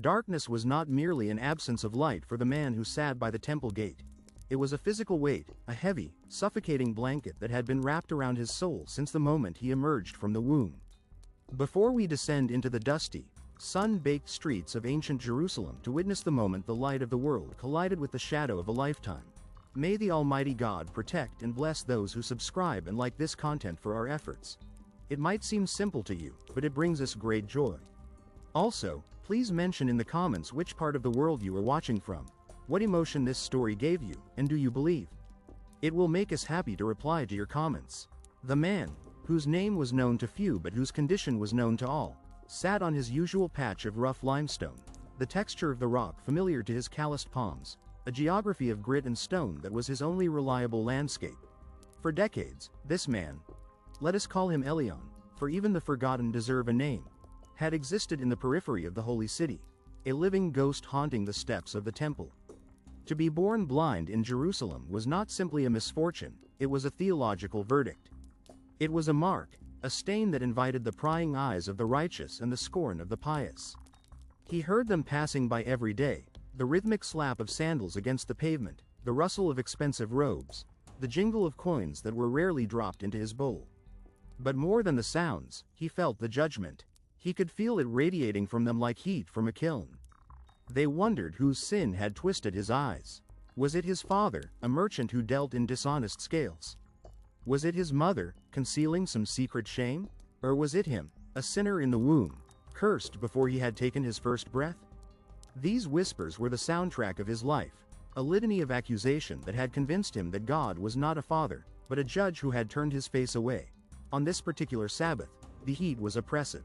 Darkness was not merely an absence of light for the man who sat by the temple gate. It was a physical weight, a heavy, suffocating blanket that had been wrapped around his soul since the moment he emerged from the womb. Before we descend into the dusty, sun-baked streets of ancient Jerusalem to witness the moment the light of the world collided with the shadow of a lifetime, may the Almighty God protect and bless those who subscribe and like this content for our efforts. It might seem simple to you, but it brings us great joy. Also, please mention in the comments which part of the world you are watching from, what emotion this story gave you, and do you believe? It will make us happy to reply to your comments. The man, whose name was known to few but whose condition was known to all, sat on his usual patch of rough limestone, the texture of the rock familiar to his calloused palms, a geography of grit and stone that was his only reliable landscape. For decades, this man, let us call him Elion, for even the forgotten deserve a name, had existed in the periphery of the holy city, a living ghost haunting the steps of the temple. To be born blind in Jerusalem was not simply a misfortune, it was a theological verdict. It was a mark, a stain that invited the prying eyes of the righteous and the scorn of the pious. He heard them passing by every day, the rhythmic slap of sandals against the pavement, the rustle of expensive robes, the jingle of coins that were rarely dropped into his bowl. But more than the sounds, he felt the judgment. He could feel it radiating from them like heat from a kiln. They wondered whose sin had twisted his eyes. Was it his father, a merchant who dealt in dishonest scales? Was it his mother, concealing some secret shame? Or was it him, a sinner in the womb, cursed before he had taken his first breath? These whispers were the soundtrack of his life, a litany of accusation that had convinced him that God was not a father, but a judge who had turned his face away. On this particular Sabbath, the heat was oppressive.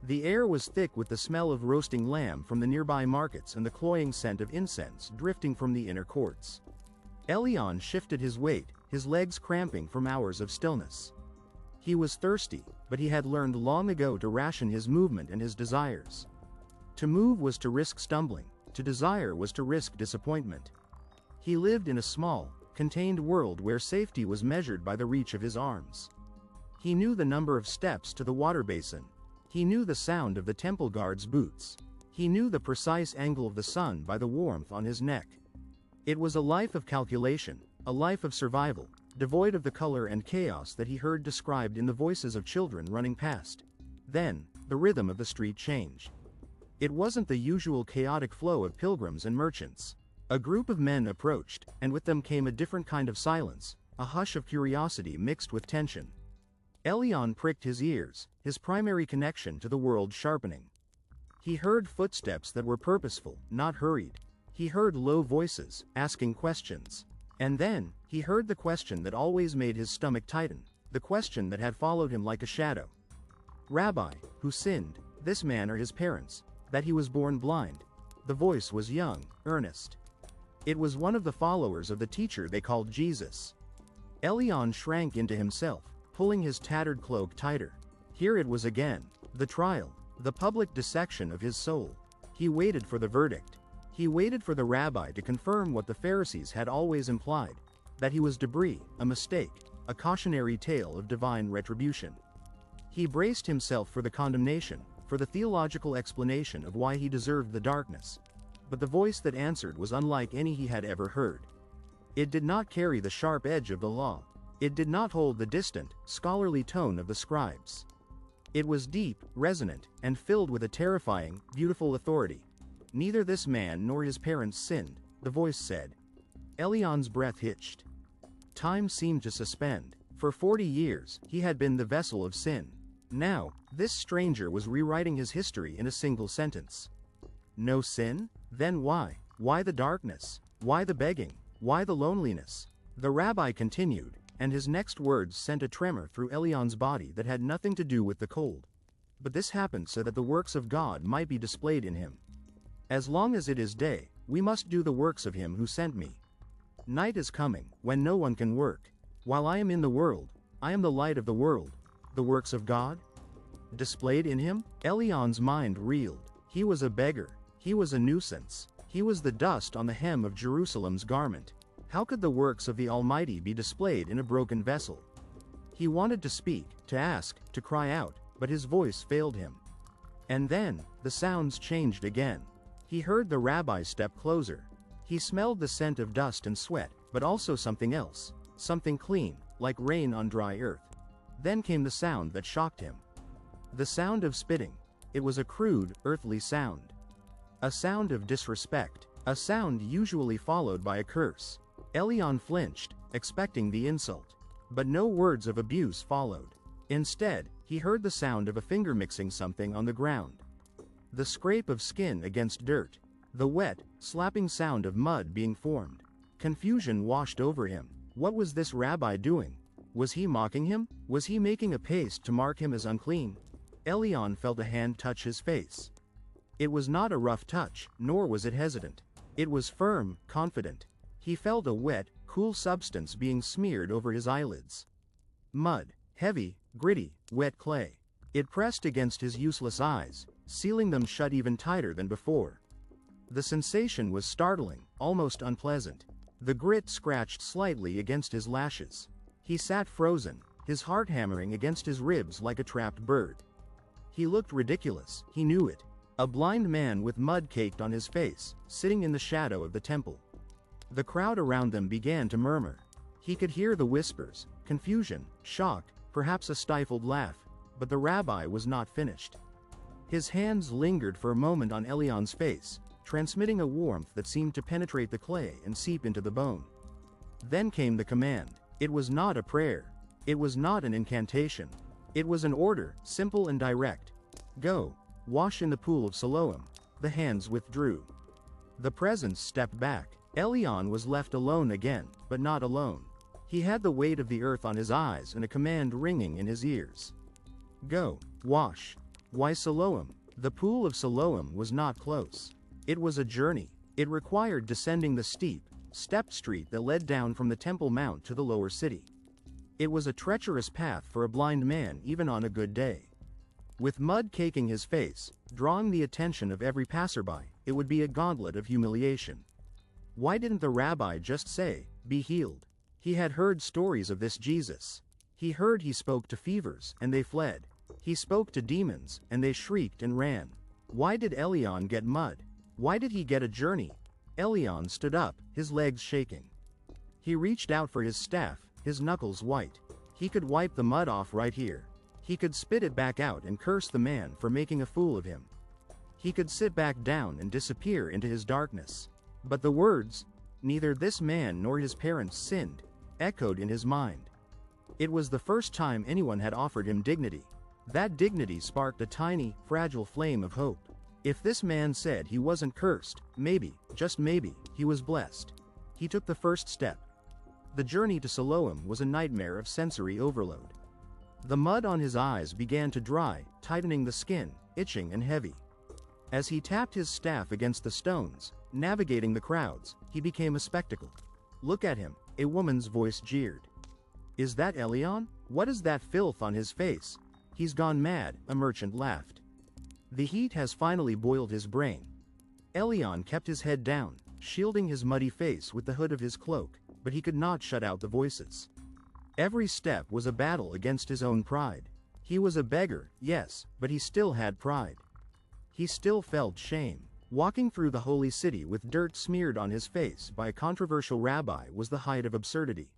The air was thick with the smell of roasting lamb from the nearby markets and the cloying scent of incense drifting from the inner courts. Elion shifted his weight, his legs cramping from hours of stillness. He was thirsty, but he had learned long ago to ration his movement and his desires. To move was to risk stumbling, to desire was to risk disappointment. He lived in a small, contained world where safety was measured by the reach of his arms. He knew the number of steps to the water basin. He knew the sound of the temple guard's boots. He knew the precise angle of the sun by the warmth on his neck. It was a life of calculation, a life of survival, devoid of the color and chaos that he heard described in the voices of children running past. Then, the rhythm of the street changed. It wasn't the usual chaotic flow of pilgrims and merchants. A group of men approached, and with them came a different kind of silence, a hush of curiosity mixed with tension. Elion pricked his ears, his primary connection to the world sharpening. He heard footsteps that were purposeful, not hurried. He heard low voices, asking questions. And then, he heard the question that always made his stomach tighten, the question that had followed him like a shadow. Rabbi, who sinned, this man or his parents, that he was born blind? The voice was young, earnest. It was one of the followers of the teacher they called Jesus. Elion shrank into himself, pulling his tattered cloak tighter. Here it was again, the trial, the public dissection of his soul. He waited for the verdict. He waited for the rabbi to confirm what the Pharisees had always implied, that he was debris, a mistake, a cautionary tale of divine retribution. He braced himself for the condemnation, for the theological explanation of why he deserved the darkness. But the voice that answered was unlike any he had ever heard. It did not carry the sharp edge of the law. It did not hold the distant, scholarly tone of the scribes. It was deep, resonant, and filled with a terrifying, beautiful authority. Neither this man nor his parents sinned, the voice said. Elion's breath hitched. Time seemed to suspend. For 40 years, he had been the vessel of sin. Now, this stranger was rewriting his history in a single sentence. No sin? Then why? Why the darkness? Why the begging? Why the loneliness? The rabbi continued, and his next words sent a tremor through Elion's body that had nothing to do with the cold. But this happened so that the works of God might be displayed in him. As long as it is day, we must do the works of him who sent me. Night is coming, when no one can work. While I am in the world, I am the light of the world. The works of God? Displayed in him? Elion's mind reeled. He was a beggar. He was a nuisance. He was the dust on the hem of Jerusalem's garment. How could the works of the Almighty be displayed in a broken vessel? He wanted to speak, to ask, to cry out, but his voice failed him. And then, the sounds changed again. He heard the rabbi step closer. He smelled the scent of dust and sweat, but also something else, something clean, like rain on dry earth. Then came the sound that shocked him. The sound of spitting. It was a crude, earthly sound. A sound of disrespect, a sound usually followed by a curse. Elion flinched, expecting the insult. But no words of abuse followed. Instead, he heard the sound of a finger mixing something on the ground. The scrape of skin against dirt. The wet, slapping sound of mud being formed. Confusion washed over him. What was this rabbi doing? Was he mocking him? Was he making a paste to mark him as unclean? Elion felt a hand touch his face. It was not a rough touch, nor was it hesitant. It was firm, confident. He felt a wet, cool substance being smeared over his eyelids. Mud, heavy, gritty, wet clay. It pressed against his useless eyes, sealing them shut even tighter than before. The sensation was startling, almost unpleasant. The grit scratched slightly against his lashes. He sat frozen, his heart hammering against his ribs like a trapped bird. He looked ridiculous, he knew it. A blind man with mud caked on his face, sitting in the shadow of the temple. The crowd around them began to murmur. He could hear the whispers, confusion, shock, perhaps a stifled laugh, but the rabbi was not finished. His hands lingered for a moment on Elion's face, transmitting a warmth that seemed to penetrate the clay and seep into the bone. Then came the command. It was not a prayer. It was not an incantation. It was an order, simple and direct. Go, wash in the pool of Siloam. The hands withdrew. The presence stepped back. Elion was left alone again, but not alone. He had the weight of the earth on his eyes and a command ringing in his ears. Go, wash. Why Siloam? The pool of Siloam was not close. It was a journey. It required descending the steep, stepped street that led down from the Temple Mount to the lower city. It was a treacherous path for a blind man even on a good day. With mud caking his face, drawing the attention of every passerby, it would be a gauntlet of humiliation. Why didn't the rabbi just say, "Be healed"? He had heard stories of this Jesus. He heard he spoke to fevers, and they fled. He spoke to demons, and they shrieked and ran. Why did Elion get mud? Why did he get a journey? Elion stood up, his legs shaking. He reached out for his staff, his knuckles white. He could wipe the mud off right here. He could spit it back out and curse the man for making a fool of him. He could sit back down and disappear into his darkness. But the words, "Neither this man nor his parents sinned," echoed in his mind. It was the first time anyone had offered him dignity. That dignity sparked a tiny, fragile flame of hope. If this man said he wasn't cursed, maybe, just maybe, he was blessed. He took the first step. The journey to Siloam was a nightmare of sensory overload. The mud on his eyes began to dry, tightening the skin, itching and heavy. As he tapped his staff against the stones, navigating the crowds, he became a spectacle. "Look at him," a woman's voice jeered. "Is that Elion? What is that filth on his face? He's gone mad," a merchant laughed. "The heat has finally boiled his brain." Elion kept his head down, shielding his muddy face with the hood of his cloak, but he could not shut out the voices. Every step was a battle against his own pride. He was a beggar, yes, but he still had pride. He still felt shame. Walking through the holy city with dirt smeared on his face by a controversial rabbi was the height of absurdity.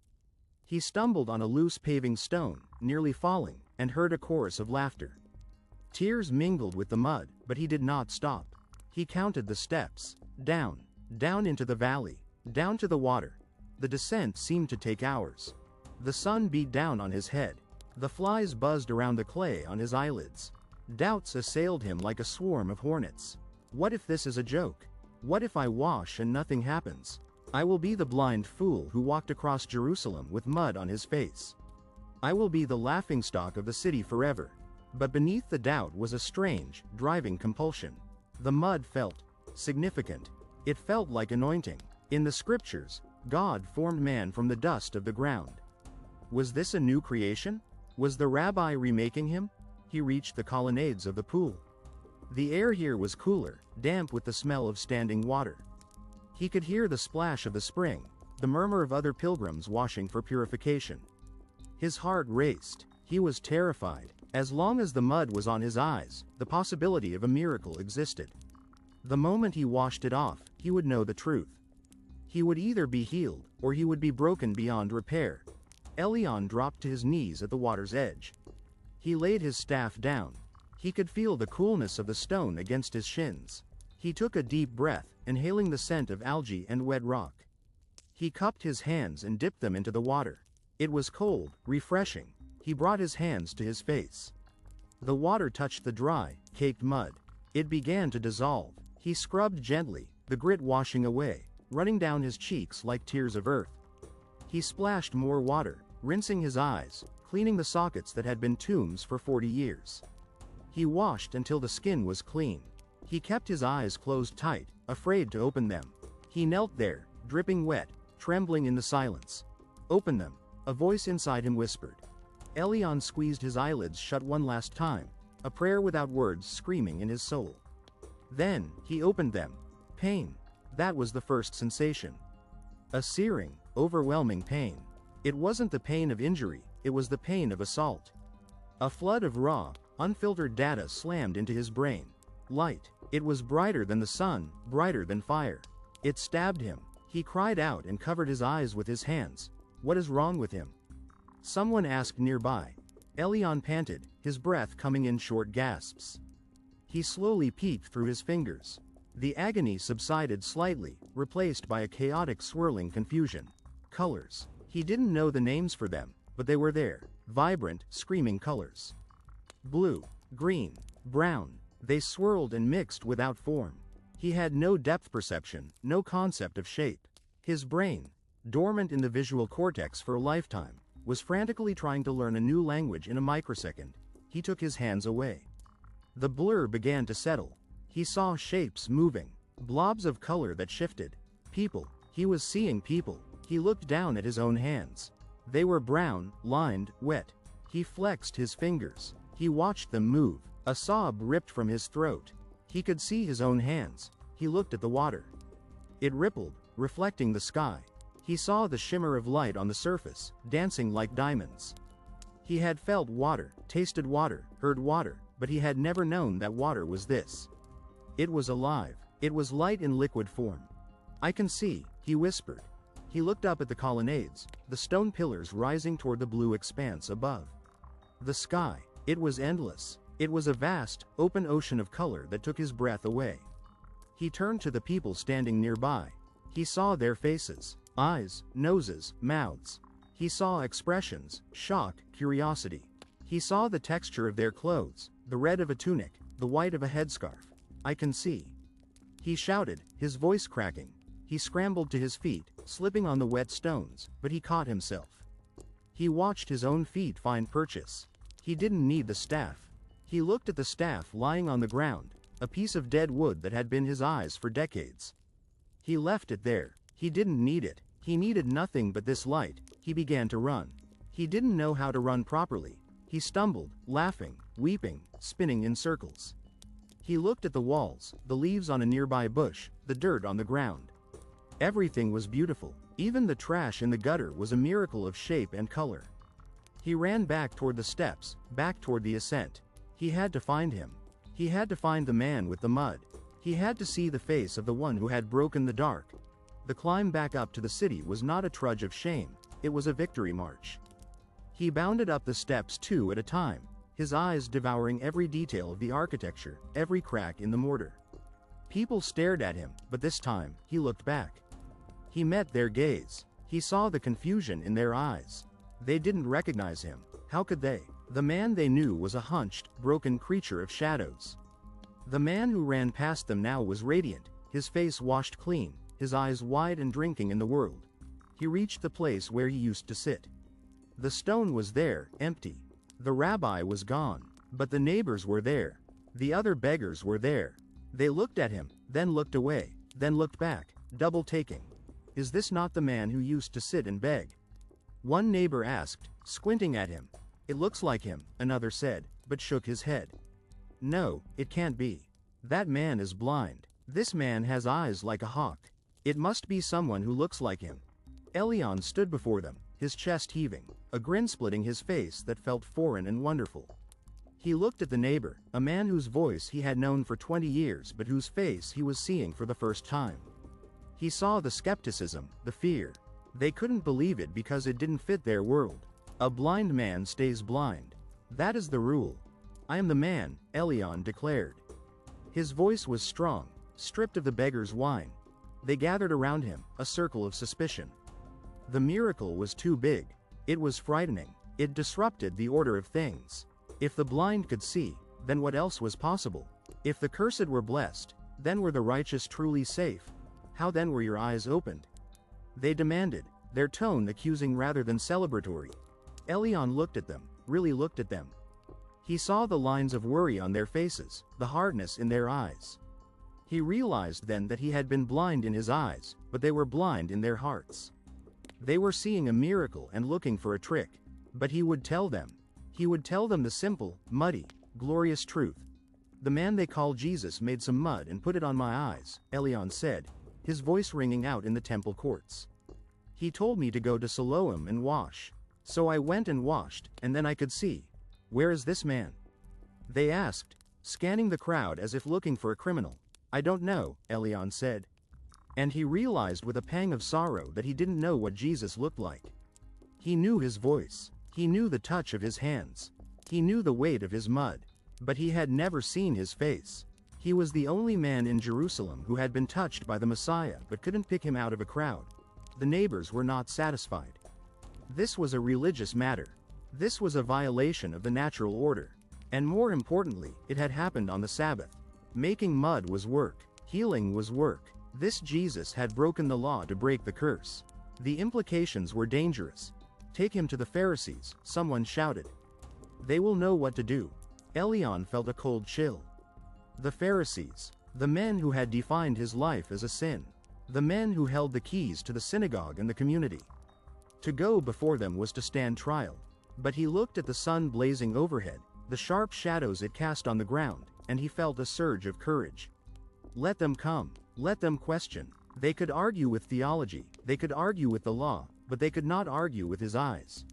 He stumbled on a loose paving stone, nearly falling, and heard a chorus of laughter. Tears mingled with the mud, but he did not stop. He counted the steps. Down, down into the valley, down to the water. The descent seemed to take hours. The sun beat down on his head. The flies buzzed around the clay on his eyelids. Doubts assailed him like a swarm of hornets. What if this is a joke? What if I wash and nothing happens? I will be the blind fool who walked across Jerusalem with mud on his face. I will be the laughingstock of the city forever. But beneath the doubt was a strange, driving compulsion. The mud felt significant. It felt like anointing. In the scriptures, God formed man from the dust of the ground. Was this a new creation? Was the rabbi remaking him? He reached the colonnades of the pool. The air here was cooler, damp with the smell of standing water. He could hear the splash of the spring, the murmur of other pilgrims washing for purification. His heart raced. He was terrified. As long as the mud was on his eyes, the possibility of a miracle existed. The moment he washed it off, he would know the truth. He would either be healed, or he would be broken beyond repair. Elion dropped to his knees at the water's edge. He laid his staff down. He could feel the coolness of the stone against his shins. He took a deep breath, inhaling the scent of algae and wet rock. He cupped his hands and dipped them into the water. It was cold, refreshing. He brought his hands to his face. The water touched the dry, caked mud. It began to dissolve. He scrubbed gently, the grit washing away, running down his cheeks like tears of earth. He splashed more water, rinsing his eyes, cleaning the sockets that had been tombs for 40 years. He washed until the skin was clean. He kept his eyes closed tight, afraid to open them. He knelt there, dripping wet, trembling in the silence. "Open them," a voice inside him whispered. Elion squeezed his eyelids shut one last time, a prayer without words screaming in his soul. Then, he opened them. Pain. That was the first sensation. A searing, overwhelming pain. It wasn't the pain of injury, it was the pain of assault. A flood of raw, unfiltered data slammed into his brain. Light. It was brighter than the sun, brighter than fire. It stabbed him. He cried out and covered his eyes with his hands. What is wrong with him? Someone asked nearby. Elion panted, his breath coming in short gasps. He slowly peeked through his fingers. The agony subsided slightly, replaced by a chaotic swirling confusion. Colors. He didn't know the names for them, but they were there, vibrant, screaming colors. Blue, green, brown. They swirled and mixed without form. He had no depth perception, no concept of shape. His brain, dormant in the visual cortex for a lifetime, was frantically trying to learn a new language in a microsecond. He took his hands away. The blur began to settle. He saw shapes moving, blobs of color that shifted. People. He was seeing people. He looked down at his own hands. They were brown, lined, wet. He flexed his fingers. He watched them move. A sob ripped from his throat. He could see his own hands. He looked at the water. It rippled, reflecting the sky. He saw the shimmer of light on the surface, dancing like diamonds. He had felt water, tasted water, heard water, but he had never known that water was this. It was alive. It was light in liquid form. "I can see," he whispered. He looked up at the colonnades, the stone pillars rising toward the blue expanse above. The sky. It was endless. It was a vast, open ocean of color that took his breath away. He turned to the people standing nearby. He saw their faces, eyes, noses, mouths. He saw expressions, shock, curiosity. He saw the texture of their clothes, the red of a tunic, the white of a headscarf. "I can see." He shouted, his voice cracking. He scrambled to his feet, slipping on the wet stones, but he caught himself. He watched his own feet find purchase. He didn't need the staff. He looked at the staff lying on the ground, a piece of dead wood that had been his eyes for decades. He left it there. He didn't need it. He needed nothing but this light. He began to run. He didn't know how to run properly. He stumbled, laughing, weeping, spinning in circles. He looked at the walls, the leaves on a nearby bush, the dirt on the ground. Everything was beautiful. Even the trash in the gutter was a miracle of shape and color. He ran back toward the steps, back toward the ascent. He had to find him. He had to find the man with the mud. He had to see the face of the one who had broken the dark. The climb back up to the city was not a trudge of shame, it was a victory march. He bounded up the steps 2 at a time, his eyes devouring every detail of the architecture, every crack in the mortar. People stared at him, but this time, he looked back. He met their gaze. He saw the confusion in their eyes. They didn't recognize him. How could they? The man they knew was a hunched, broken creature of shadows. The man who ran past them now was radiant, his face washed clean, his eyes wide and drinking in the world. He reached the place where he used to sit. The stone was there, empty. The rabbi was gone, but the neighbors were there. The other beggars were there. They looked at him, then looked away, then looked back, double taking. Is this not the man who used to sit and beg? One neighbor asked, squinting at him. It looks like him, another said, but shook his head. No, it can't be. That man is blind. This man has eyes like a hawk. It must be someone who looks like him. Elion stood before them, his chest heaving, a grin splitting his face that felt foreign and wonderful. He looked at the neighbor, a man whose voice he had known for 20 years but whose face he was seeing for the first time. He saw the skepticism, the fear. They couldn't believe it because it didn't fit their world. A blind man stays blind. That is the rule. I am the man, Elion declared. His voice was strong, stripped of the beggar's whine. They gathered around him, a circle of suspicion. The miracle was too big. It was frightening. It disrupted the order of things. If the blind could see, then what else was possible? If the cursed were blessed, then were the righteous truly safe? How then were your eyes opened? They demanded, their tone accusing rather than celebratory. Elion looked at them, really looked at them. He saw the lines of worry on their faces, the hardness in their eyes. He realized then that he had been blind in his eyes, but they were blind in their hearts. They were seeing a miracle and looking for a trick. But he would tell them. He would tell them the simple, muddy, glorious truth. The man they call Jesus made some mud and put it on my eyes, Elion said, his voice ringing out in the temple courts. He told me to go to Siloam and wash. So I went and washed, and then I could see. Where is this man? They asked, scanning the crowd as if looking for a criminal. I don't know, Elion said. And he realized with a pang of sorrow that he didn't know what Jesus looked like. He knew his voice. He knew the touch of his hands. He knew the weight of his mud. But he had never seen his face. He was the only man in Jerusalem who had been touched by the Messiah but couldn't pick him out of a crowd. The neighbors were not satisfied. This was a religious matter. This was a violation of the natural order. And more importantly, it had happened on the Sabbath. Making mud was work. Healing was work. This Jesus had broken the law to break the curse. The implications were dangerous. Take him to the Pharisees, someone shouted. They will know what to do. Elion felt a cold chill. The Pharisees, the men who had defined his life as a sin. The men who held the keys to the synagogue and the community. To go before them was to stand trial. But he looked at the sun blazing overhead, the sharp shadows it cast on the ground, and he felt a surge of courage. Let them come. Let them question. They could argue with theology, they could argue with the law, but they could not argue with his eyes.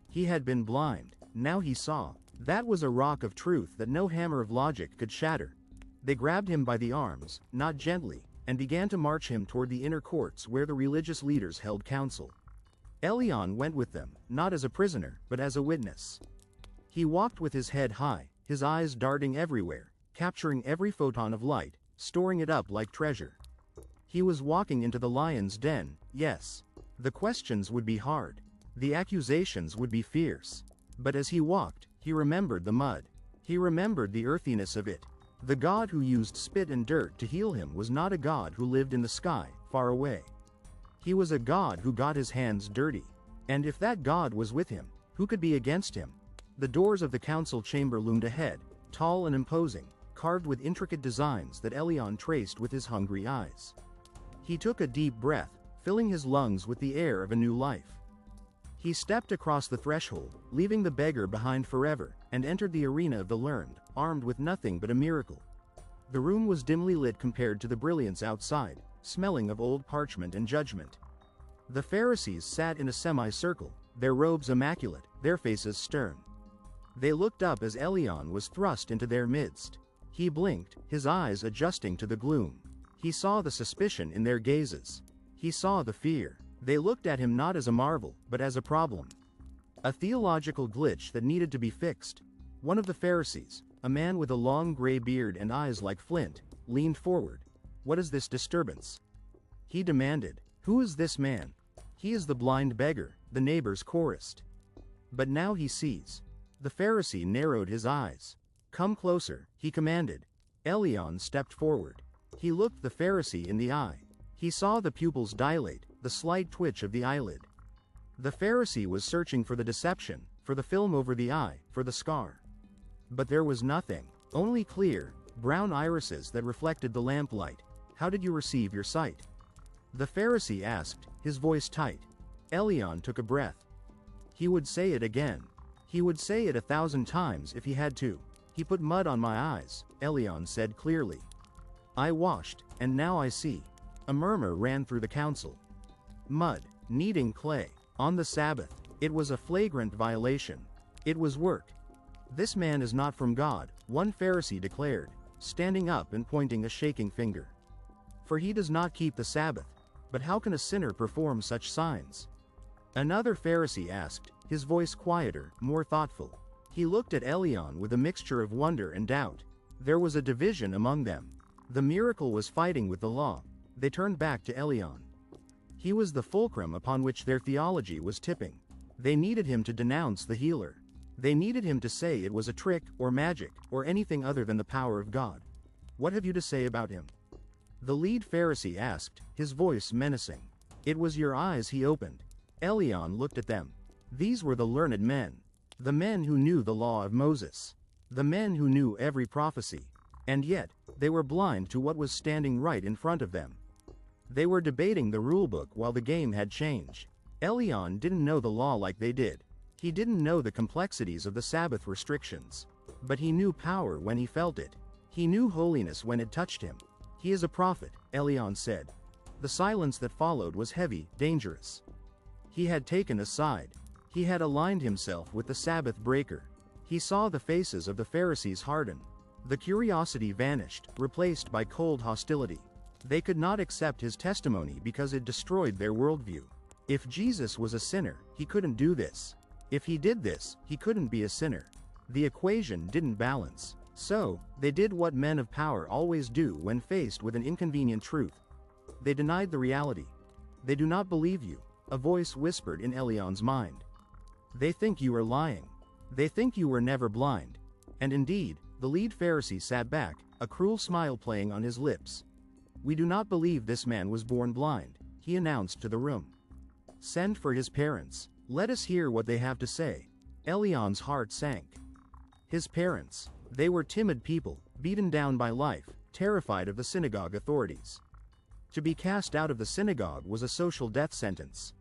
He had been blind, now he saw. That was a rock of truth that no hammer of logic could shatter. They grabbed him by the arms, not gently, and began to march him toward the inner courts where the religious leaders held council. Elion went with them, not as a prisoner, but as a witness. He walked with his head high, his eyes darting everywhere, capturing every photon of light, storing it up like treasure. He was walking into the lion's den, yes. The questions would be hard. The accusations would be fierce. But as he walked, he remembered the mud. He remembered the earthiness of it. The God who used spit and dirt to heal him was not a God who lived in the sky, far away. He was a God who got his hands dirty. And if that God was with him, who could be against him? The doors of the council chamber loomed ahead, tall and imposing, carved with intricate designs that Elion traced with his hungry eyes. He took a deep breath, filling his lungs with the air of a new life. He stepped across the threshold, leaving the beggar behind forever, and entered the arena of the learned, armed with nothing but a miracle. The room was dimly lit compared to the brilliance outside, smelling of old parchment and judgment. The Pharisees sat in a semicircle, their robes immaculate, their faces stern. They looked up as Elion was thrust into their midst. He blinked, his eyes adjusting to the gloom. He saw the suspicion in their gazes. He saw the fear. They looked at him not as a marvel, but as a problem. A theological glitch that needed to be fixed. One of the Pharisees, a man with a long gray beard and eyes like flint, leaned forward. What is this disturbance? He demanded. Who is this man? He is the blind beggar, the neighbors chorused. But now he sees. The Pharisee narrowed his eyes. Come closer, he commanded. Elion stepped forward. He looked the Pharisee in the eye. He saw the pupils dilate, the slight twitch of the eyelid. The Pharisee was searching for the deception, for the film over the eye, for the scar. But there was nothing, only clear, brown irises that reflected the lamplight. How did you receive your sight? The Pharisee asked, his voice tight. Elion took a breath. He would say it again. He would say it 1,000 times if he had to. He put mud on my eyes, Elion said clearly. I washed, and now I see. A murmur ran through the council. Mud, kneading clay, on the Sabbath. It was a flagrant violation. It was work. "This man is not from God," one Pharisee declared, standing up and pointing a shaking finger. "For he does not keep the Sabbath. But how can a sinner perform such signs?" Another Pharisee asked, his voice quieter, more thoughtful. He looked at Elion with a mixture of wonder and doubt. There was a division among them. The miracle was fighting with the law. They turned back to Elion. He was the fulcrum upon which their theology was tipping. They needed him to denounce the healer. They needed him to say it was a trick, or magic, or anything other than the power of God. "What have you to say about him?" the lead Pharisee asked, his voice menacing. "It was your eyes he opened." Elion looked at them. These were the learned men. The men who knew the law of Moses. The men who knew every prophecy. And yet, they were blind to what was standing right in front of them. They were debating the rulebook while the game had changed. Elion didn't know the law like they did. He didn't know the complexities of the Sabbath restrictions. But he knew power when he felt it. He knew holiness when it touched him. "He is a prophet," Elion said. The silence that followed was heavy, dangerous. He had taken a side. He had aligned himself with the Sabbath breaker. He saw the faces of the Pharisees harden. The curiosity vanished, replaced by cold hostility. They could not accept his testimony because it destroyed their worldview. If Jesus was a sinner, he couldn't do this. If he did this, he couldn't be a sinner. The equation didn't balance. So, they did what men of power always do when faced with an inconvenient truth. They denied the reality. "They do not believe you," a voice whispered in Elion's mind. "They think you are lying. They think you were never blind." And indeed, the lead Pharisee sat back, a cruel smile playing on his lips. "We do not believe this man was born blind," he announced to the room. "Send for his parents. Let us hear what they have to say." Elion's heart sank. His parents. They were timid people, beaten down by life, terrified of the synagogue authorities. To be cast out of the synagogue was a social death sentence.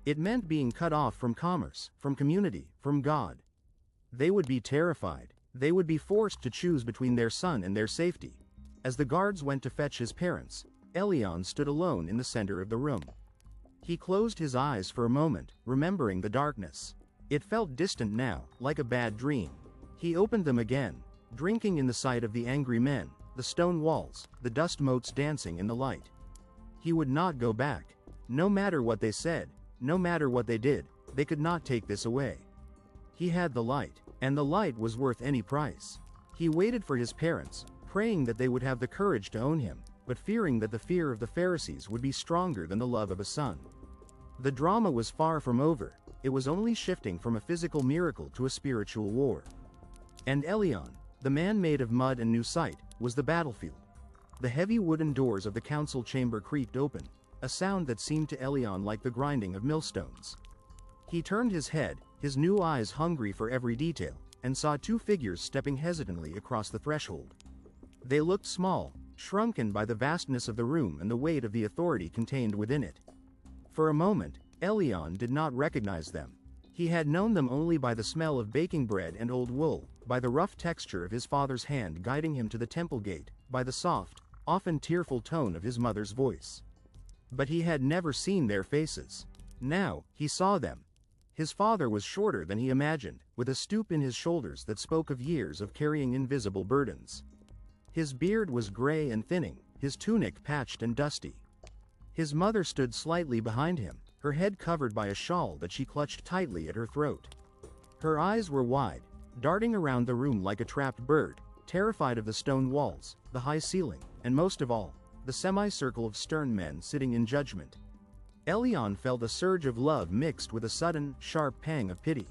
It meant being cut off from commerce, from community, from God. They would be terrified. They would be forced to choose between their son and their safety. As the guards went to fetch his parents, Elion stood alone in the center of the room. He closed his eyes for a moment, remembering the darkness. It felt distant now, like a bad dream. He opened them again, drinking in the sight of the angry men, the stone walls, the dust motes dancing in the light. He would not go back. No matter what they said, no matter what they did, they could not take this away. He had the light, and the light was worth any price. He waited for his parents, praying that they would have the courage to own him, but fearing that the fear of the Pharisees would be stronger than the love of a son. The drama was far from over. It was only shifting from a physical miracle to a spiritual war. And Elion, the man made of mud and knew sight, was the battlefield. The heavy wooden doors of the council chamber creaked open, a sound that seemed to Elion like the grinding of millstones. He turned his head, his new eyes hungry for every detail, and saw two figures stepping hesitantly across the threshold. They looked small, shrunken by the vastness of the room and the weight of the authority contained within it. For a moment, Elion did not recognize them. He had known them only by the smell of baking bread and old wool, by the rough texture of his father's hand guiding him to the temple gate, by the soft, often tearful tone of his mother's voice. But he had never seen their faces. Now, he saw them. His father was shorter than he imagined, with a stoop in his shoulders that spoke of years of carrying invisible burdens. His beard was gray and thinning, his tunic patched and dusty. His mother stood slightly behind him, her head covered by a shawl that she clutched tightly at her throat. Her eyes were wide, darting around the room like a trapped bird, terrified of the stone walls, the high ceiling, and most of all, the semicircle of stern men sitting in judgment. Elion felt a surge of love mixed with a sudden, sharp pang of pity.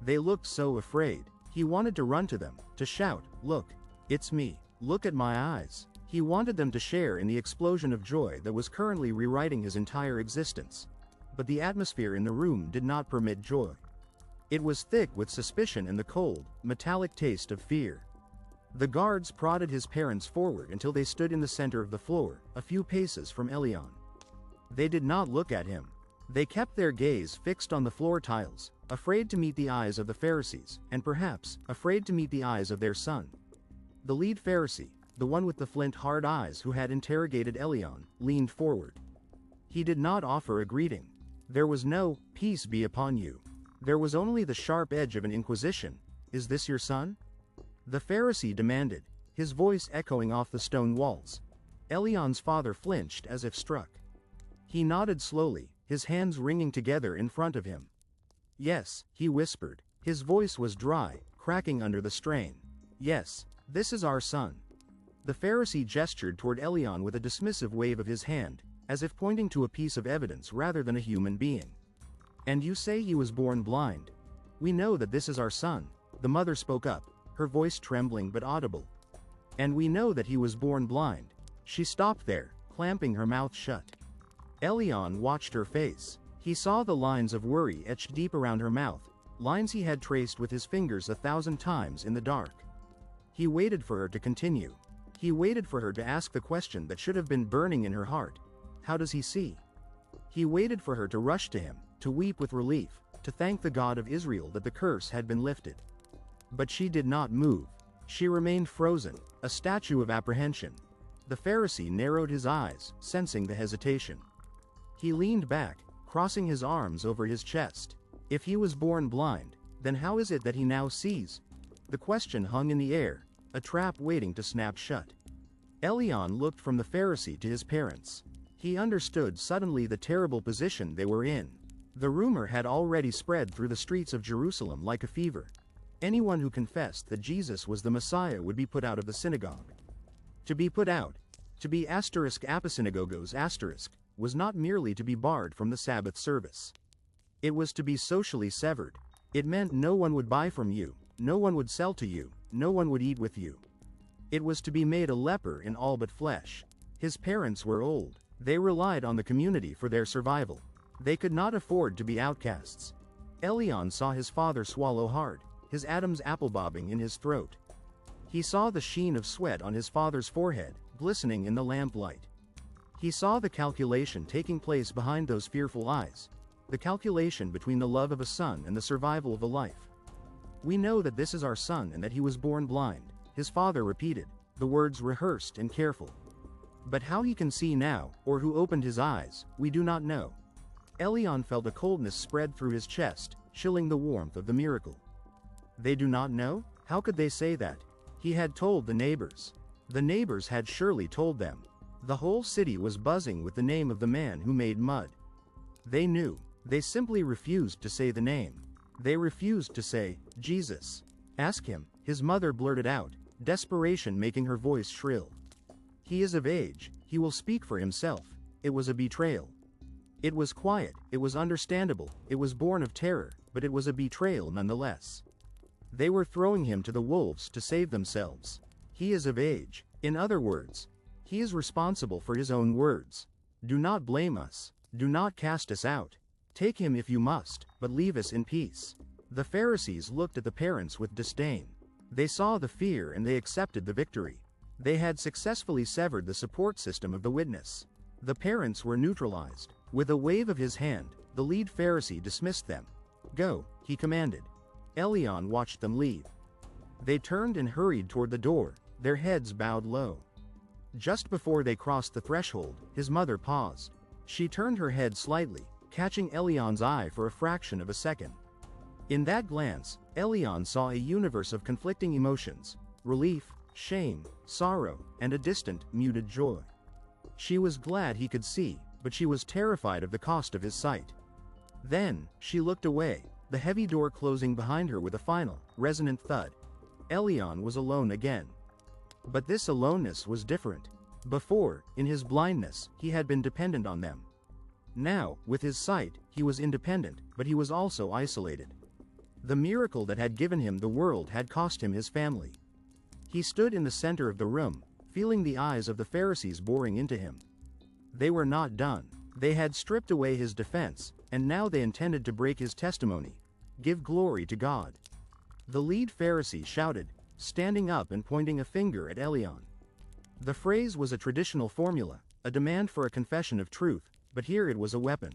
They looked so afraid. He wanted to run to them, to shout, "Look, it's me. Look at my eyes." He wanted them to share in the explosion of joy that was currently rewriting his entire existence. But the atmosphere in the room did not permit joy. It was thick with suspicion and the cold, metallic taste of fear. The guards prodded his parents forward until they stood in the center of the floor, a few paces from Elion. They did not look at him. They kept their gaze fixed on the floor tiles, afraid to meet the eyes of the Pharisees, and perhaps, afraid to meet the eyes of their son. The lead Pharisee, the one with the flint-hard eyes who had interrogated Elion, leaned forward. He did not offer a greeting. There was no, "Peace be upon you." There was only the sharp edge of an inquisition, "Is this your son?" The Pharisee demanded, his voice echoing off the stone walls. Elion's father flinched as if struck. He nodded slowly, his hands wringing together in front of him. "Yes," he whispered. His voice was dry, cracking under the strain. "Yes, this is our son." The Pharisee gestured toward Elion with a dismissive wave of his hand, as if pointing to a piece of evidence rather than a human being. "And you say he was born blind?" "We know that this is our son," the mother spoke up, her voice trembling but audible. "And we know that he was born blind." She stopped there, clamping her mouth shut. Elion watched her face. He saw the lines of worry etched deep around her mouth, lines he had traced with his fingers 1,000 times in the dark. He waited for her to continue. He waited for her to ask the question that should have been burning in her heart. How does he see? He waited for her to rush to him, to weep with relief, to thank the God of Israel that the curse had been lifted. But she did not move. She remained frozen, a statue of apprehension. The Pharisee narrowed his eyes, sensing the hesitation. He leaned back, crossing his arms over his chest. If he was born blind, then how is it that he now sees? The question hung in the air, a trap waiting to snap shut. Elion looked from the Pharisee to his parents. He understood suddenly the terrible position they were in. The rumor had already spread through the streets of Jerusalem like a fever. Anyone who confessed that Jesus was the Messiah would be put out of the synagogue. To be put out, to be *aposynagogues**, was not merely to be barred from the Sabbath service. It was to be socially severed. It meant no one would buy from you, no one would sell to you, no one would eat with you. It was to be made a leper in all but flesh. His parents were old. They relied on the community for their survival. They could not afford to be outcasts. Elion saw his father swallow hard, his Adam's apple bobbing in his throat. He saw the sheen of sweat on his father's forehead, glistening in the lamplight. He saw the calculation taking place behind those fearful eyes, the calculation between the love of a son and the survival of a life. "We know that this is our son and that he was born blind," his father repeated, the words rehearsed and careful. "But how he can see now, or who opened his eyes, we do not know." Elion felt a coldness spread through his chest, chilling the warmth of the miracle. They do not know? How could they say that? He had told the neighbors. The neighbors had surely told them. The whole city was buzzing with the name of the man who made mud. They knew. They simply refused to say the name. They refused to say, "Jesus." "Ask him," his mother blurted out, desperation making her voice shrill. "He is of age, he will speak for himself." It was a betrayal. It was quiet, it was understandable, it was born of terror, but it was a betrayal nonetheless. They were throwing him to the wolves to save themselves. He is of age. In other words, he is responsible for his own words. Do not blame us. Do not cast us out. Take him if you must, but leave us in peace. The Pharisees looked at the parents with disdain. They saw the fear and they accepted the victory. They had successfully severed the support system of the witness. The parents were neutralized. With a wave of his hand, the lead Pharisee dismissed them. "Go," he commanded. Elion watched them leave. They turned and hurried toward the door, their heads bowed low. Just before they crossed the threshold, his mother paused. She turned her head slightly, catching Elion's eye for a fraction of a second. In that glance, Elion saw a universe of conflicting emotions: relief, shame, sorrow, and a distant, muted joy. She was glad he could see, but she was terrified of the cost of his sight. Then, she looked away, the heavy door closing behind her with a final, resonant thud. Elion was alone again. But this aloneness was different. Before, in his blindness, he had been dependent on them. Now, with his sight, he was independent, but he was also isolated. The miracle that had given him the world had cost him his family. He stood in the center of the room, feeling the eyes of the Pharisees boring into him. They were not done. They had stripped away his defense, and now they intended to break his testimony. Give glory to God. The lead Pharisee shouted, standing up and pointing a finger at Elion. The phrase was a traditional formula, a demand for a confession of truth, but here it was a weapon.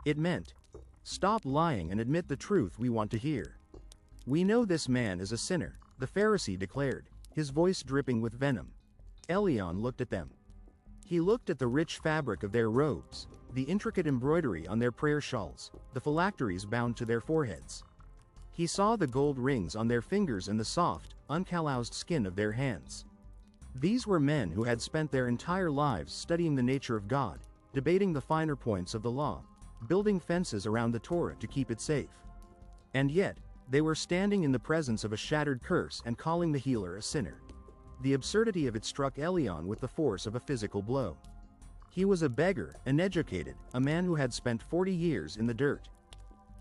It meant, "Stop lying and admit the truth we want to hear." "We know this man is a sinner," the Pharisee declared, his voice dripping with venom. Elion looked at them. He looked at the rich fabric of their robes, the intricate embroidery on their prayer shawls, the phylacteries bound to their foreheads. He saw the gold rings on their fingers and the soft, uncalloused skin of their hands. These were men who had spent their entire lives studying the nature of God, debating the finer points of the law, building fences around the Torah to keep it safe. And yet, they were standing in the presence of a shattered curse and calling the healer a sinner. The absurdity of it struck Elion with the force of a physical blow. He was a beggar, uneducated, a man who had spent 40 years in the dirt.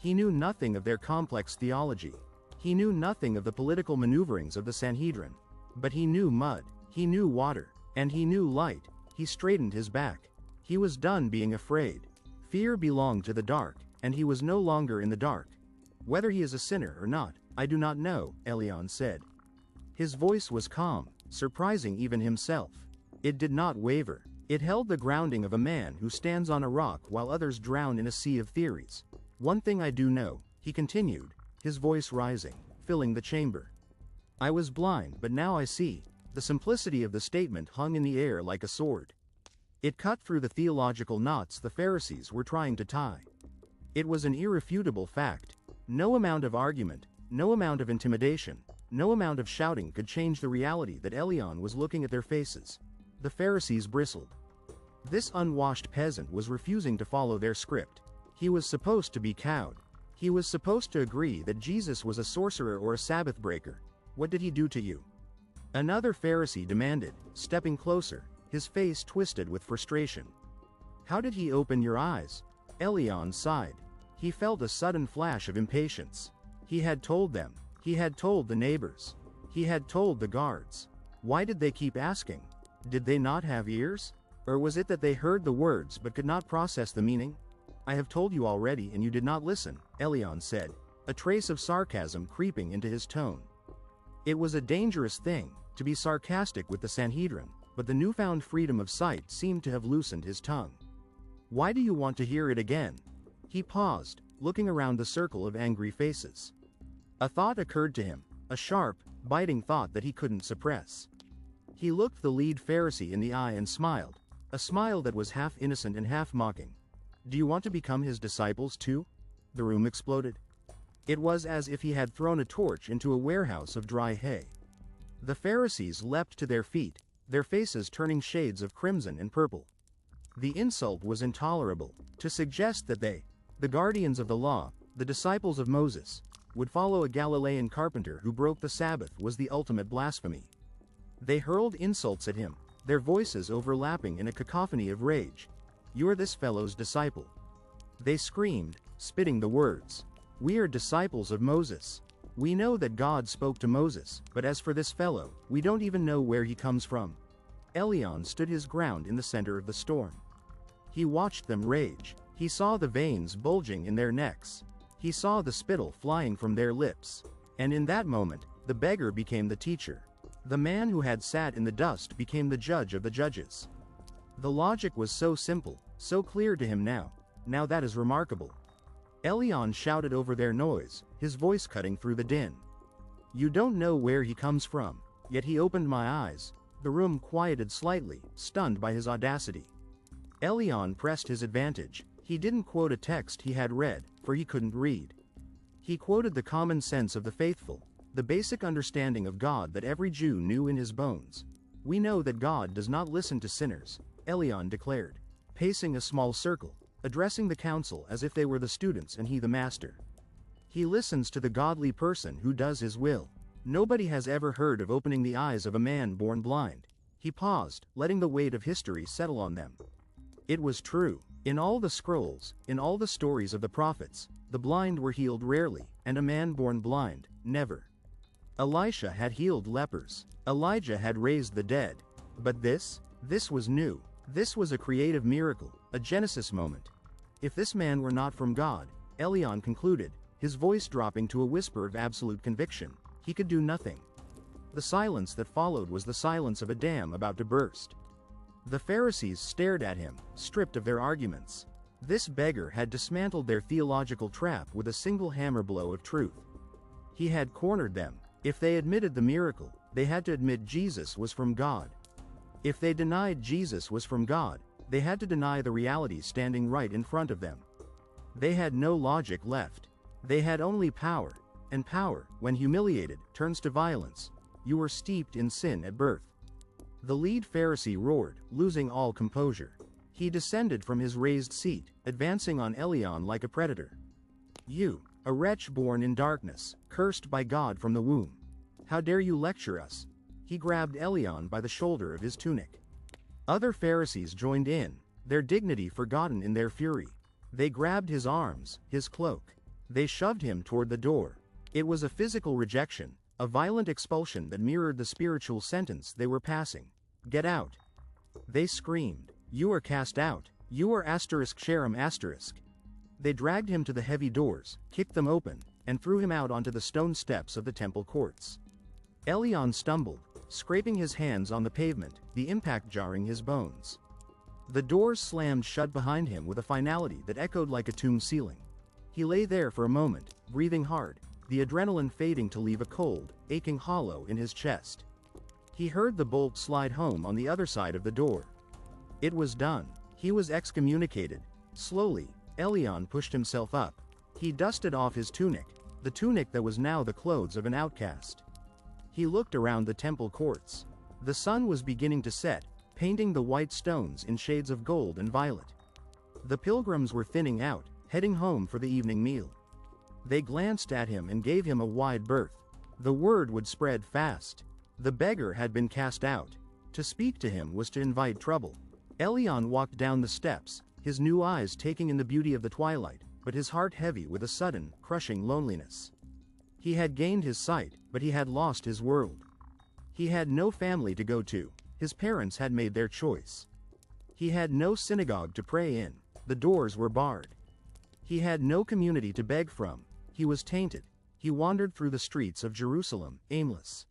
He knew nothing of their complex theology. He knew nothing of the political maneuverings of the Sanhedrin. But he knew mud, he knew water, and he knew light. He straightened his back. He was done being afraid. Fear belonged to the dark, and he was no longer in the dark. Whether he is a sinner or not, I do not know, Elion said. His voice was calm, surprising even himself. It did not waver. It held the grounding of a man who stands on a rock while others drown in a sea of theories. One thing I do know, he continued, his voice rising, filling the chamber. I was blind, but now I see. The simplicity of the statement hung in the air like a sword. It cut through the theological knots the Pharisees were trying to tie. It was an irrefutable fact. No amount of argument, no amount of intimidation, no amount of shouting could change the reality that Elion was looking at their faces. The Pharisees bristled. This unwashed peasant was refusing to follow their script. He was supposed to be cowed. He was supposed to agree that Jesus was a sorcerer or a Sabbath breaker. What did he do to you? Another Pharisee demanded, stepping closer, his face twisted with frustration. How did he open your eyes? Elion sighed. He felt a sudden flash of impatience. He had told them. He had told the neighbors. He had told the guards. Why did they keep asking? Did they not have ears? Or was it that they heard the words but could not process the meaning? I have told you already and you did not listen, Elion said, a trace of sarcasm creeping into his tone. It was a dangerous thing, to be sarcastic with the Sanhedrin, but the newfound freedom of sight seemed to have loosened his tongue. Why do you want to hear it again? He paused, looking around the circle of angry faces. A thought occurred to him, a sharp, biting thought that he couldn't suppress. He looked the lead Pharisee in the eye and smiled, a smile that was half innocent and half mocking. Do you want to become his disciples too? The room exploded. It was as if he had thrown a torch into a warehouse of dry hay. The Pharisees leapt to their feet, their faces turning shades of crimson and purple. The insult was intolerable. To suggest that they, the guardians of the law, the disciples of Moses, would follow a Galilean carpenter who broke the Sabbath was the ultimate blasphemy. They hurled insults at him, their voices overlapping in a cacophony of rage. You are this fellow's disciple. They screamed, spitting the words. We are disciples of Moses. We know that God spoke to Moses, but as for this fellow, we don't even know where he comes from. Elion stood his ground in the center of the storm. He watched them rage. He saw the veins bulging in their necks. He saw the spittle flying from their lips. And in that moment, the beggar became the teacher. The man who had sat in the dust became the judge of the judges. The logic was so simple, so clear to him now. Now that is remarkable. Elion shouted over their noise, his voice cutting through the din. You don't know where he comes from, yet he opened my eyes. The room quieted slightly, stunned by his audacity. Elion pressed his advantage. He didn't quote a text he had read, for he couldn't read. He quoted the common sense of the faithful, the basic understanding of God that every Jew knew in his bones. We know that God does not listen to sinners, Elion declared, pacing a small circle, addressing the council as if they were the students and he the master. He listens to the godly person who does his will. Nobody has ever heard of opening the eyes of a man born blind. He paused, letting the weight of history settle on them. It was true. In all the scrolls, in all the stories of the prophets, the blind were healed rarely, and a man born blind, never. Elisha had healed lepers. Elijah had raised the dead. But this was new. This was a creative miracle, a Genesis moment. If this man were not from God, Elion concluded, his voice dropping to a whisper of absolute conviction, he could do nothing. The silence that followed was the silence of a dam about to burst. The Pharisees stared at him, stripped of their arguments. This beggar had dismantled their theological trap with a single hammer blow of truth. He had cornered them. If they admitted the miracle, they had to admit Jesus was from God. If they denied Jesus was from God, they had to deny the reality standing right in front of them. They had no logic left. They had only power. And power, when humiliated, turns to violence. You were steeped in sin at birth. The lead Pharisee roared, losing all composure. He descended from his raised seat, advancing on Elion like a predator. You, a wretch born in darkness, cursed by God from the womb. How dare you lecture us? He grabbed Elion by the shoulder of his tunic. Other Pharisees joined in, their dignity forgotten in their fury. They grabbed his arms, his cloak. They shoved him toward the door. It was a physical rejection, a violent expulsion that mirrored the spiritual sentence they were passing. Get out. They screamed. You are cast out. You are ***. They dragged him to the heavy doors, kicked them open, and threw him out onto the stone steps of the temple courts. Elion stumbled, scraping his hands on the pavement, the impact jarring his bones. The doors slammed shut behind him with a finality that echoed like a tomb ceiling. He lay there for a moment, breathing hard, the adrenaline fading to leave a cold, aching hollow in his chest. He heard the bolt slide home on the other side of the door. It was done. He was excommunicated. Slowly, Elion pushed himself up. He dusted off his tunic, the tunic that was now the clothes of an outcast. He looked around the temple courts. The sun was beginning to set, painting the white stones in shades of gold and violet. The pilgrims were thinning out, heading home for the evening meal. They glanced at him and gave him a wide berth. The word would spread fast. The beggar had been cast out. To speak to him was to invite trouble. Elion walked down the steps, his new eyes taking in the beauty of the twilight, but his heart heavy with a sudden, crushing loneliness. He had gained his sight, but he had lost his world. He had no family to go to. His parents had made their choice. He had no synagogue to pray in. The doors were barred. He had no community to beg from. He was tainted. He wandered through the streets of Jerusalem, aimless.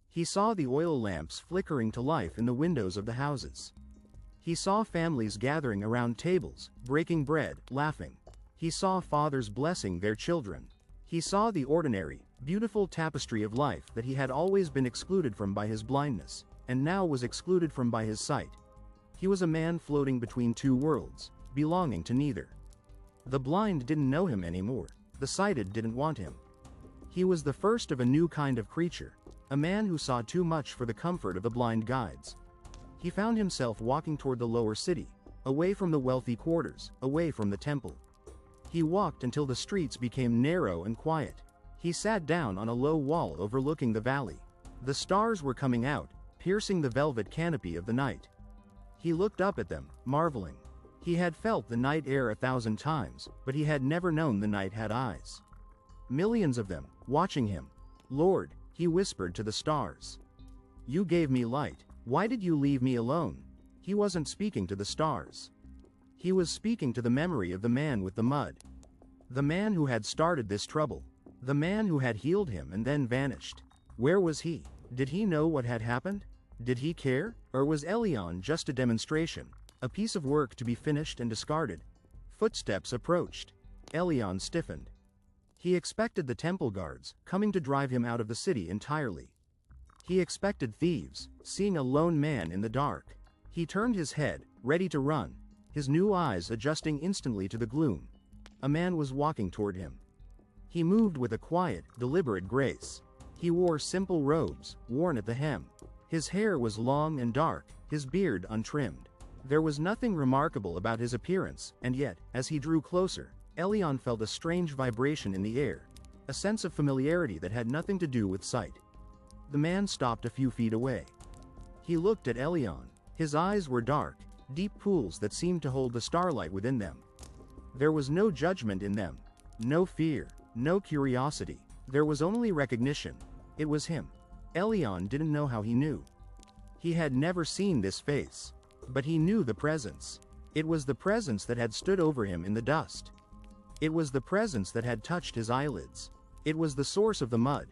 He saw the oil lamps flickering to life in the windows of the houses. He saw families gathering around tables, breaking bread, laughing. He saw fathers blessing their children. He saw the ordinary, beautiful tapestry of life that he had always been excluded from by his blindness, and now was excluded from by his sight. He was a man floating between two worlds, belonging to neither. The blind didn't know him anymore. The sighted didn't want him. He was the first of a new kind of creature, a man who saw too much for the comfort of the blind guides. He found himself walking toward the lower city, away from the wealthy quarters, away from the temple. He walked until the streets became narrow and quiet. He sat down on a low wall overlooking the valley. The stars were coming out, piercing the velvet canopy of the night. He looked up at them, marveling. He had felt the night air 1,000 times, but he had never known the night had eyes. Millions of them, watching him. Lord, he whispered to the stars. You gave me light. Why did you leave me alone? He wasn't speaking to the stars. He was speaking to the memory of the man with the mud. The man who had started this trouble. The man who had healed him and then vanished. Where was he? Did he know what had happened? Did he care? Or was Elion just a demonstration, a piece of work to be finished and discarded? Footsteps approached. Elion stiffened. He expected the temple guards, coming to drive him out of the city entirely. He expected thieves, seeing a lone man in the dark. He turned his head, ready to run, his new eyes adjusting instantly to the gloom. A man was walking toward him. He moved with a quiet, deliberate grace. He wore simple robes, worn at the hem. His hair was long and dark, his beard untrimmed. There was nothing remarkable about his appearance, and yet, as he drew closer, Elion felt a strange vibration in the air, a sense of familiarity that had nothing to do with sight. The man stopped a few feet away. He looked at Elion. His eyes were dark, deep pools that seemed to hold the starlight within them. There was no judgment in them, no fear, no curiosity. There was only recognition. It was him. Elion didn't know how he knew. He had never seen this face. But he knew the presence. It was the presence that had stood over him in the dust. It was the presence that had touched his eyelids. It was the source of the mud.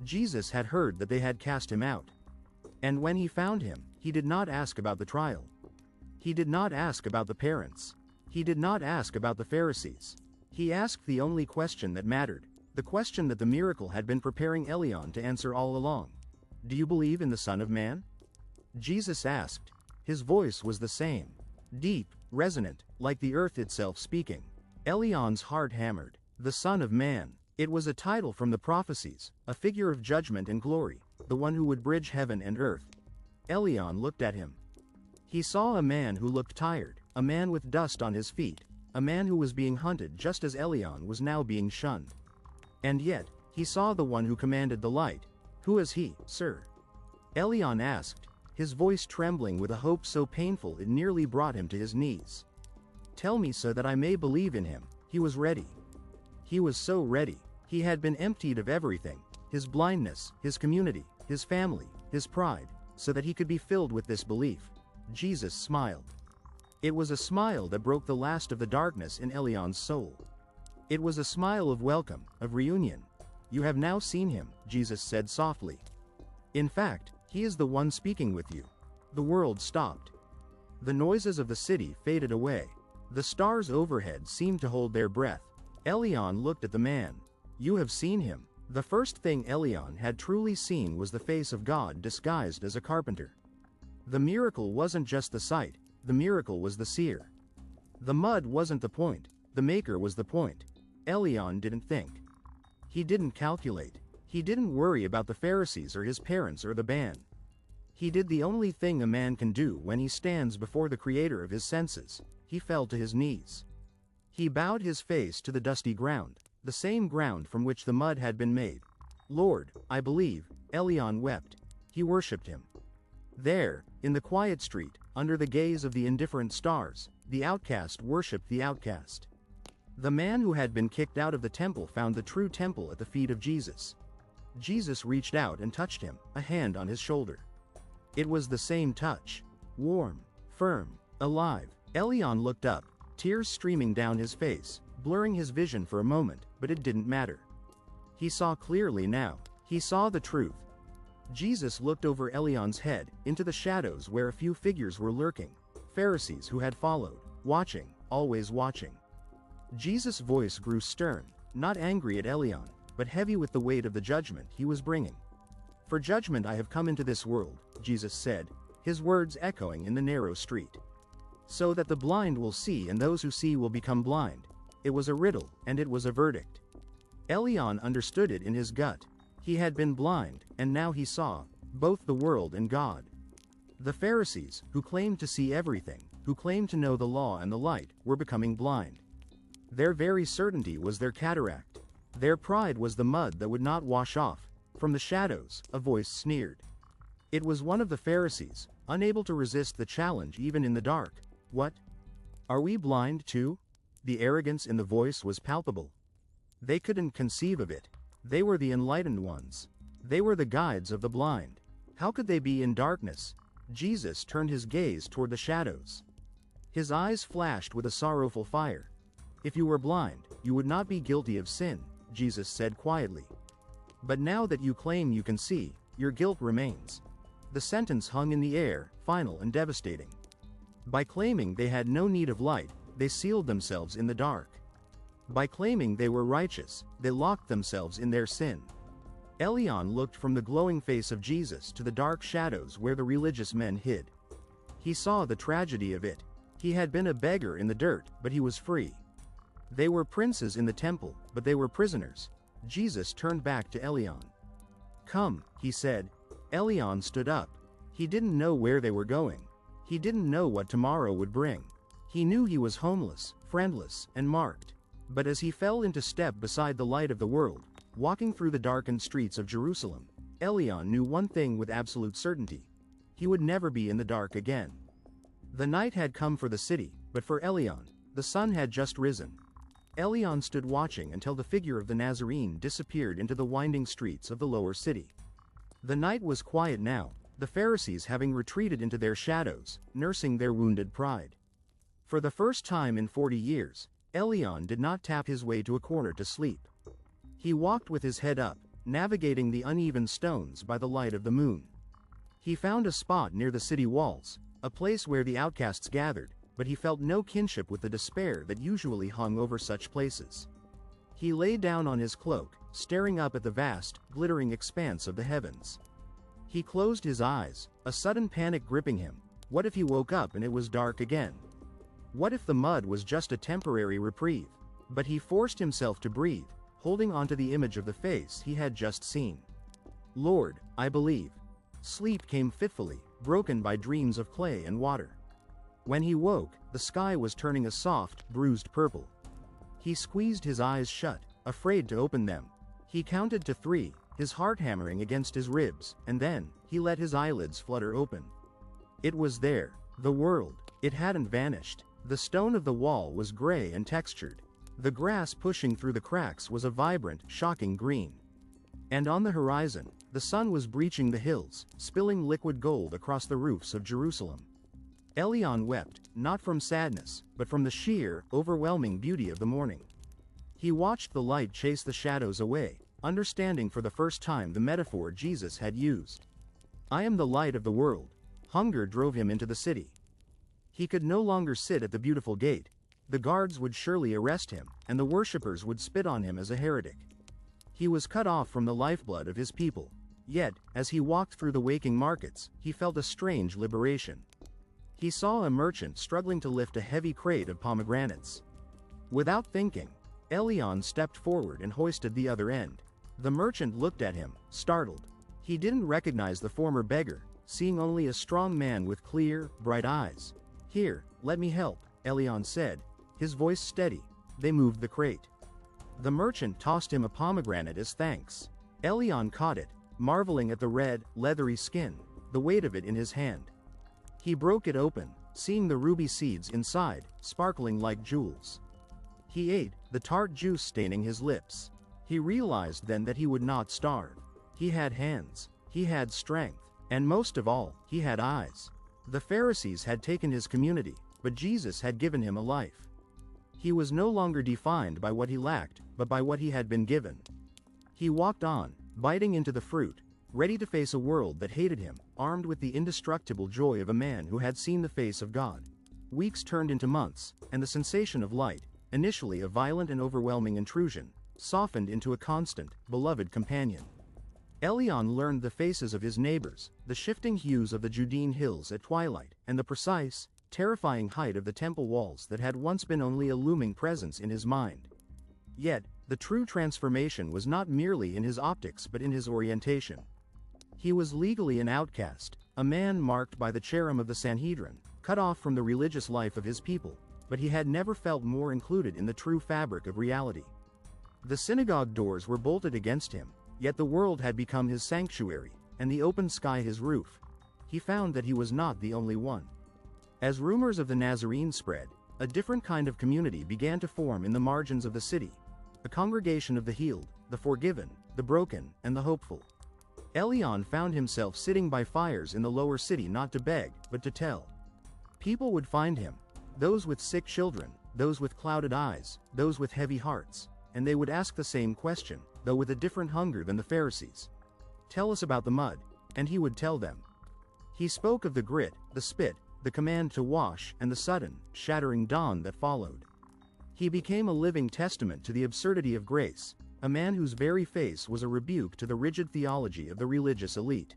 Jesus had heard that they had cast him out. And when he found him, he did not ask about the trial. He did not ask about the parents. He did not ask about the Pharisees. He asked the only question that mattered, the question that the miracle had been preparing Elion to answer all along. Do you believe in the Son of Man? Jesus asked. His voice was the same, deep, resonant, like the earth itself speaking. Elion's heart hammered. The Son of Man. It was a title from the prophecies, a figure of judgment and glory, the one who would bridge heaven and earth. Elion looked at him. He saw a man who looked tired, a man with dust on his feet, a man who was being hunted just as Elion was now being shunned. And yet, he saw the one who commanded the light. "Who is he, sir?" Elion asked, his voice trembling with a hope so painful it nearly brought him to his knees. "Tell me so that I may believe in him." He was ready. He was so ready. He had been emptied of everything, his blindness, his community, his family, his pride, so that he could be filled with this belief. Jesus smiled. It was a smile that broke the last of the darkness in Elion's soul. It was a smile of welcome, of reunion. "You have now seen him," Jesus said softly. "In fact, he is the one speaking with you." The world stopped. The noises of the city faded away. The stars overhead seemed to hold their breath. Elion looked at the man. "You have seen him." The first thing Elion had truly seen was the face of God disguised as a carpenter. The miracle wasn't just the sight, the miracle was the seer. The mud wasn't the point, the maker was the point. Elion didn't think. He didn't calculate. He didn't worry about the Pharisees or his parents or the band. He did the only thing a man can do when he stands before the creator of his senses. He fell to his knees. He bowed his face to the dusty ground, the same ground from which the mud had been made. "Lord, I believe." Elion wept. He worshipped him. There, in the quiet street, under the gaze of the indifferent stars, the outcast worshipped the outcast. The man who had been kicked out of the temple found the true temple at the feet of Jesus. Jesus reached out and touched him, a hand on his shoulder. It was the same touch. Warm, firm, alive. Elion looked up, tears streaming down his face, blurring his vision for a moment, but it didn't matter. He saw clearly now. He saw the truth. Jesus looked over Elion's head, into the shadows where a few figures were lurking, Pharisees who had followed, watching, always watching. Jesus' voice grew stern, not angry at Elion, but heavy with the weight of the judgment he was bringing. "For judgment I have come into this world," Jesus said, his words echoing in the narrow street. "So that the blind will see and those who see will become blind." It was a riddle, and it was a verdict. Elion understood it in his gut. He had been blind, and now he saw, both the world and God. The Pharisees, who claimed to see everything, who claimed to know the law and the light, were becoming blind. Their very certainty was their cataract. Their pride was the mud that would not wash off. From the shadows, a voice sneered. It was one of the Pharisees, unable to resist the challenge even in the dark. "What? Are we blind too?" The arrogance in the voice was palpable. They couldn't conceive of it. They were the enlightened ones. They were the guides of the blind. How could they be in darkness? Jesus turned his gaze toward the shadows. His eyes flashed with a sorrowful fire. "If you were blind, you would not be guilty of sin," Jesus said quietly. "But now that you claim you can see, your guilt remains." The sentence hung in the air, final and devastating. By claiming they had no need of light, they sealed themselves in the dark. By claiming they were righteous, they locked themselves in their sin. Elion looked from the glowing face of Jesus to the dark shadows where the religious men hid. He saw the tragedy of it. He had been a beggar in the dirt, but he was free. They were princes in the temple, but they were prisoners. Jesus turned back to Elion. "Come," he said. Elion stood up. He didn't know where they were going. He didn't know what tomorrow would bring. He knew he was homeless, friendless, and marked. But as he fell into step beside the light of the world, walking through the darkened streets of Jerusalem, Elion knew one thing with absolute certainty. He would never be in the dark again. The night had come for the city, but for Elion, the sun had just risen. Elion stood watching until the figure of the Nazarene disappeared into the winding streets of the lower city. The night was quiet now, the Pharisees having retreated into their shadows, nursing their wounded pride. For the first time in 40 years, Elion did not tap his way to a corner to sleep. He walked with his head up, navigating the uneven stones by the light of the moon. He found a spot near the city walls, a place where the outcasts gathered, but he felt no kinship with the despair that usually hung over such places. He lay down on his cloak, staring up at the vast, glittering expanse of the heavens. He closed his eyes, a sudden panic gripping him. What if he woke up and it was dark again? What if the mud was just a temporary reprieve? But he forced himself to breathe. holding onto the image of the face he had just seen. "Lord, I believe." Sleep came fitfully, broken by dreams of clay and water. When he woke, the sky was turning a soft, bruised purple. He squeezed his eyes shut, afraid to open them. He counted to 3, his heart hammering against his ribs, and then, he let his eyelids flutter open. It was there, the world. It hadn't vanished. The stone of the wall was gray and textured. The grass pushing through the cracks was a vibrant, shocking green. And on the horizon, the sun was breaching the hills, spilling liquid gold across the roofs of Jerusalem. Elion wept, not from sadness, but from the sheer, overwhelming beauty of the morning. He watched the light chase the shadows away, understanding for the first time the metaphor Jesus had used. "I am the light of the world." Hunger drove him into the city. He could no longer sit at the beautiful gate. The guards would surely arrest him, and the worshippers would spit on him as a heretic. He was cut off from the lifeblood of his people. Yet, as he walked through the waking markets, he felt a strange liberation. He saw a merchant struggling to lift a heavy crate of pomegranates. Without thinking, Elion stepped forward and hoisted the other end. The merchant looked at him, startled. He didn't recognize the former beggar, seeing only a strong man with clear, bright eyes. "Here, let me help," Elion said, his voice steady. They moved the crate. The merchant tossed him a pomegranate as thanks. Elion caught it, marveling at the red, leathery skin, the weight of it in his hand. He broke it open, seeing the ruby seeds inside, sparkling like jewels. He ate, the tart juice staining his lips. He realized then that he would not starve. He had hands, he had strength, and most of all, he had eyes. The Pharisees had taken his community, but Jesus had given him a life. He was no longer defined by what he lacked, but by what he had been given. He walked on, biting into the fruit, ready to face a world that hated him, armed with the indestructible joy of a man who had seen the face of God. Weeks turned into months, and the sensation of light, initially a violent and overwhelming intrusion, softened into a constant, beloved companion. Elion learned the faces of his neighbors, the shifting hues of the Judean hills at twilight, and the precise, terrifying height of the temple walls that had once been only a looming presence in his mind. Yet, the true transformation was not merely in his optics but in his orientation. He was legally an outcast, a man marked by the cherem of the Sanhedrin, cut off from the religious life of his people, but he had never felt more included in the true fabric of reality. The synagogue doors were bolted against him, yet the world had become his sanctuary, and the open sky his roof. He found that he was not the only one. As rumors of the Nazarene spread, a different kind of community began to form in the margins of the city, a congregation of the healed, the forgiven, the broken, and the hopeful. Elion found himself sitting by fires in the lower city not to beg, but to tell. People would find him, those with sick children, those with clouded eyes, those with heavy hearts, and they would ask the same question, though with a different hunger than the Pharisees. "Tell us about the mud," and he would tell them. He spoke of the grit, the spit, the command to wash, and the sudden, shattering dawn that followed. He became a living testament to the absurdity of grace, a man whose very face was a rebuke to the rigid theology of the religious elite.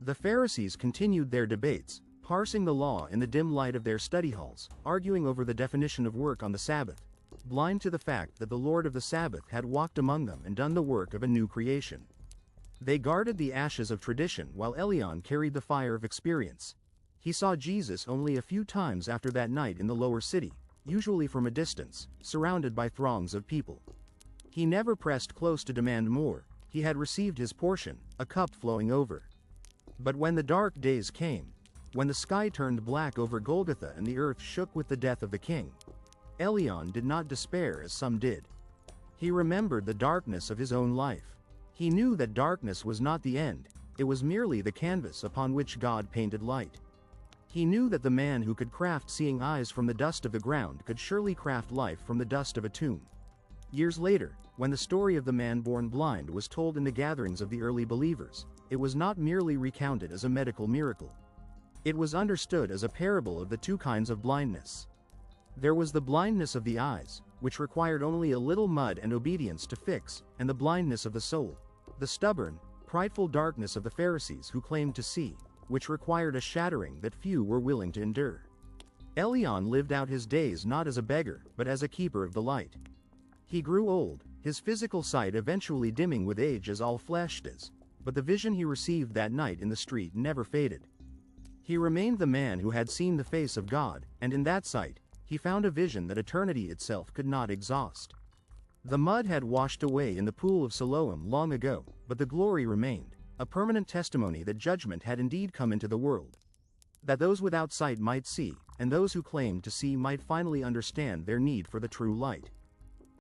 The Pharisees continued their debates, parsing the law in the dim light of their study halls, arguing over the definition of work on the Sabbath, blind to the fact that the Lord of the Sabbath had walked among them and done the work of a new creation. They guarded the ashes of tradition while Elion carried the fire of experience. He saw Jesus only a few times after that night in the lower city, usually from a distance, surrounded by throngs of people. He never pressed close to demand more. He had received his portion, a cup flowing over. But when the dark days came, when the sky turned black over Golgotha and the earth shook with the death of the king, Elion did not despair as some did. He remembered the darkness of his own life. He knew that darkness was not the end, it was merely the canvas upon which God painted light. He knew that the man who could craft seeing eyes from the dust of the ground could surely craft life from the dust of a tomb. Years later, when the story of the man born blind was told in the gatherings of the early believers, it was not merely recounted as a medical miracle. It was understood as a parable of the two kinds of blindness. There was the blindness of the eyes, which required only a little mud and obedience to fix, and the blindness of the soul, the stubborn, prideful darkness of the Pharisees who claimed to see, which required a shattering that few were willing to endure. Elion lived out his days not as a beggar, but as a keeper of the light. He grew old, his physical sight eventually dimming with age as all flesh does, but the vision he received that night in the street never faded. He remained the man who had seen the face of God, and in that sight, he found a vision that eternity itself could not exhaust. The mud had washed away in the pool of Siloam long ago, but the glory remained, a permanent testimony that judgment had indeed come into the world. That those without sight might see, and those who claimed to see might finally understand their need for the true light.